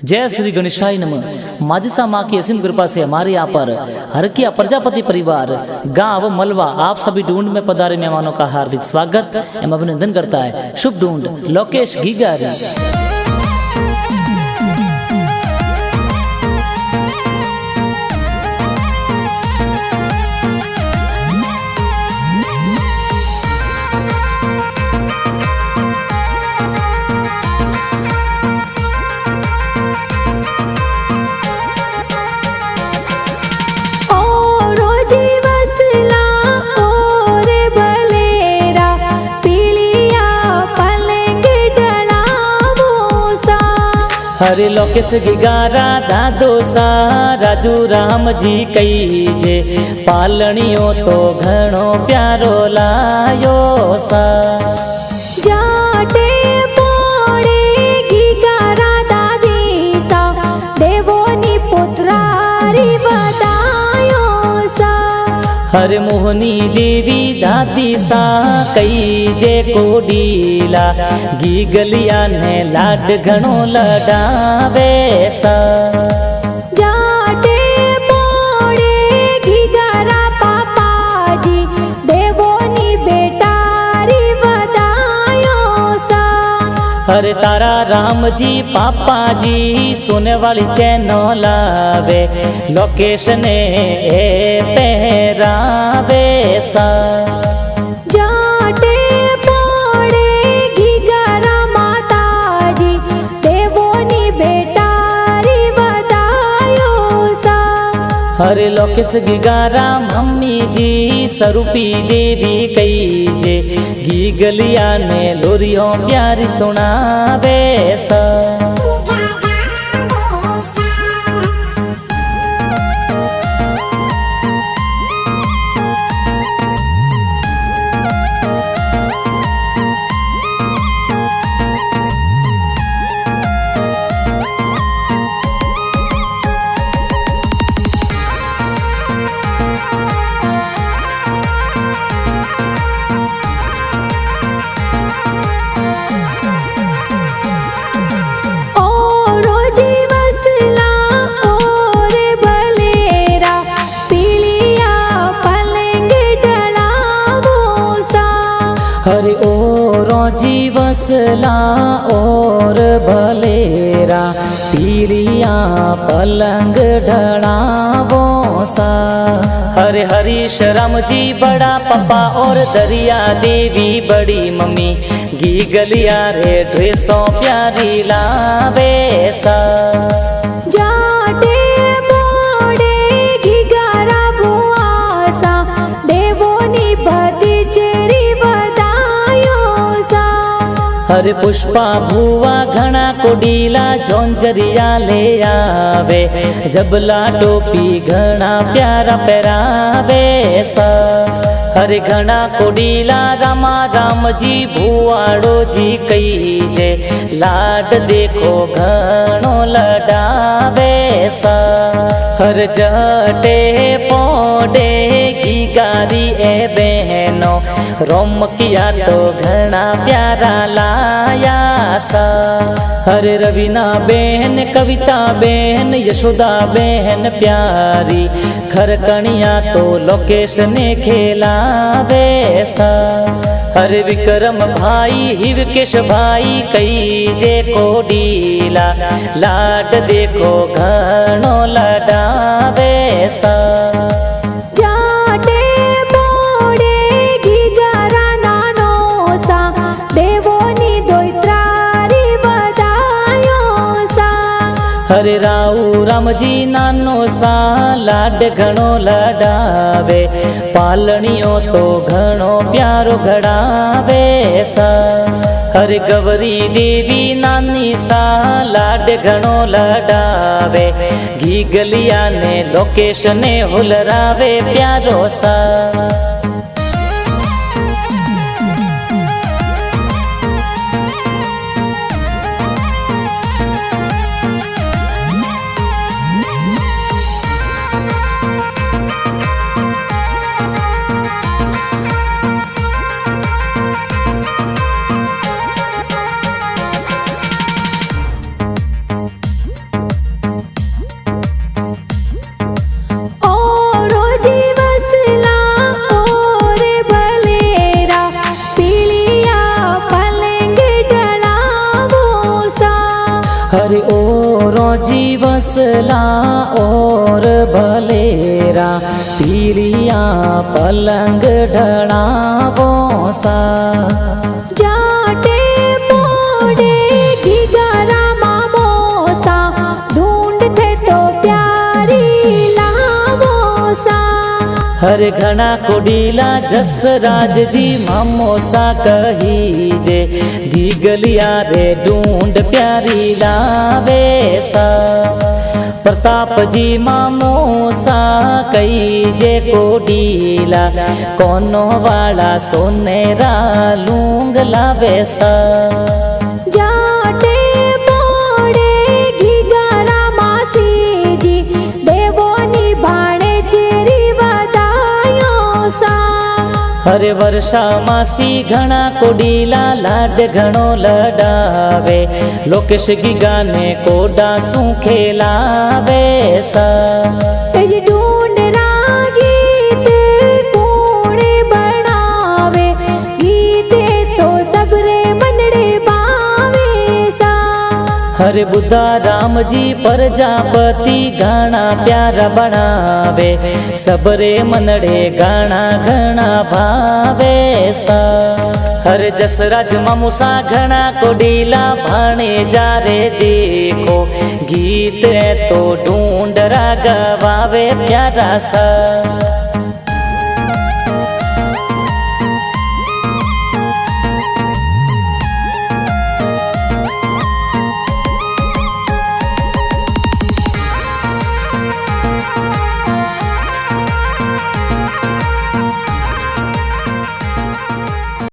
जय श्री गणेशाय नमः। माजिसा माँ की असीम कृपा से हमारे यहाँ पर हरकिया प्रजापति परिवार गांव मलवा आप सभी ढूंढ में पधारे मेहमानों का हार्दिक स्वागत एवं अभिनंदन करता है। शुभ ढूंढ लोकेश घीगारी। हरे लोकेश घीगारा दादो सा राजू राम जी कई जे पालणियों तो घणो प्यारो लायो सा। जाटे पोड़े घीगारा दादी सा देवोनी पुत्रारी बतायो सा। हरे मोहनी देवी दादी सा कई जे कोडीला गीगलिया ने लाड घणो लडावे सा। जाटे पोड़े घीगारा पापाजी देवोनी बेटारी बतायो सा। हरे तारा राम जी पापा जी सोने वाली चैनो लावे लोकेश ने पहरावे सा। जाटे पोड़े घीगारा माताजी देवोनी बेटारी बतायो सा। हरे लोकेश घीगारा मम्मी जी स्वरूपी देवी कई जे गीगलिया ने लोरियों प्यारी सुनावे सा। हरे ओरो जीवसला और भलेरा पीलिया पलंग ढड़ावो सा। हरे हरीश राम जी बड़ा पप्पा और दरिया देवी बड़ी मम्मी गीगलिया रे ड्रेसों प्यारी लावे सा। हरे पुष्पा भुआ घना कोडीला जोंजरिया ले आवे जबला टोपी घना प्यारा पहरावे सा। हरे घना कोडीला रामा राम जी भुआड़ो जी कई जे लाड देखो घणो लडावे सा। हर जटे पोडे घीगारी ए बहनो रोम किया तो घना प्यारा लाया सा। हरे रवीना बहन कविता बहन यशोदा बहन प्यारी खरकणिया तो लोकेश ने खेलावे सा। हरे विक्रम भाई हिवकेश भाई कई जे कोडीला लाड देखो घणो लडावे सा। हरे राऊ राम जी नानो सा लाड घणो लडावे पालणियों तो घणो प्यारो घड़ावे सा। हरे गवरी देवी नानी सा लाड घणो लडावे घीगलिया ने लोकेश ने हुलरावे प्यारो सा। अरे ओरो जीवसला और भलेरा पीरिया पलंग ढड़ावो सा जाटे पोड़े घिगरा मामोसा ढूंढते तो प्यारी लावोसा। हर घना कोडीला जसराज जी मामोसा कही जे गीगलिया रे ढूंढ प्यारी लावे सा। प्रताप जी मामोसा कही जे कोडीला कोनो वाला सोनेरा लूंग लावे सा। जाटे पोड़े घिगरा मासी जी देवोनी भाणे चेरी वदायो सा। हरे वर्षा मासी घना कोडीला लाड घणो लडावे लोकेश गीगाने कोडा सू खेलावे सा। तेज ढूंढरा गीत कोणे बनावे गीते तो सबरे मनड़े बावे सा। हरे बुद्धा राम जी प्रजापति गाना प्यारा बनावे सबरे मनड़े गाना घना भावे सा। हरे जसराज मामूसा घना कोडीला भाणे जारे देखो गीत तो ढूंढ रा गवावे प्यारा सा।